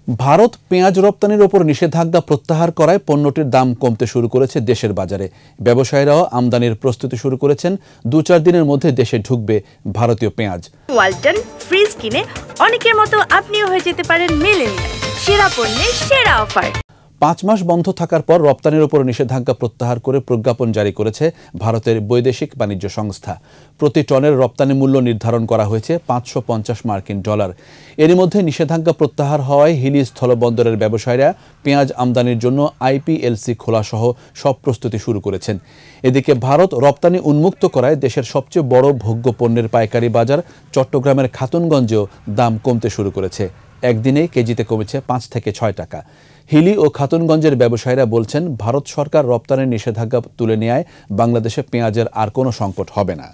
ভারত পেঁয়াজ রপ্তানির ওপর নিষেধাজ্ঞা প্রত্যাহার করায় পণ্যটির দাম কমতে শুরু করেছে দেশের বাজারে। ব্যবসায়ীরাও আমদানির প্রস্তুতি শুরু করেছেন। ২-৪ দিনের মধ্যে দেশে ঢুকবে ভারতীয় পেঁয়াজ। ওয়ালটন ফ্রিজ কিনে অনেকের মতো আপনিও হয়ে যেতে পারেন মিলেনিয়াল। সেরা পণ্যের সেরা অফার। ৫ মাস বন্ধ থাকার পর রপ্তানির ওপর নিষেধাজ্ঞা প্রত্যাহার করে প্রজ্ঞাপন জারি করেছে ভারতের বৈদেশিক বাণিজ্য সংস্থা। প্রতি টনের রপ্তানি মূল্য নির্ধারণ করা হয়েছে $৫৫০ এরই মধ্যে নিষেধাজ্ঞা প্রত্যাহার হওয়ায় হিলি স্থলবন্দরের ব্যবসায়ীরা পেঁয়াজ আমদানির জন্য আইপিএলসি খোলাসহ সব প্রস্তুতি শুরু করেছেন। এদিকে ভারত রপ্তানি উন্মুক্ত করায় দেশের সবচেয়ে বড় ভোগ্য পণ্যের পাইকারি বাজার চট্টগ্রামের খাতুনগঞ্জেও দাম কমতে শুরু করেছে। একদিনে কেজিতে কমেছে ৫ থেকে ৬ টাকা। হিলি ও খাতুনগঞ্জের ব্যবসায়ীরা বলছেন, ভারত সরকার রপ্তানির নিষেধাজ্ঞা তুলে নেওয়ায় বাংলাদেশে পেঁয়াজের আর কোনো সংকট হবে না।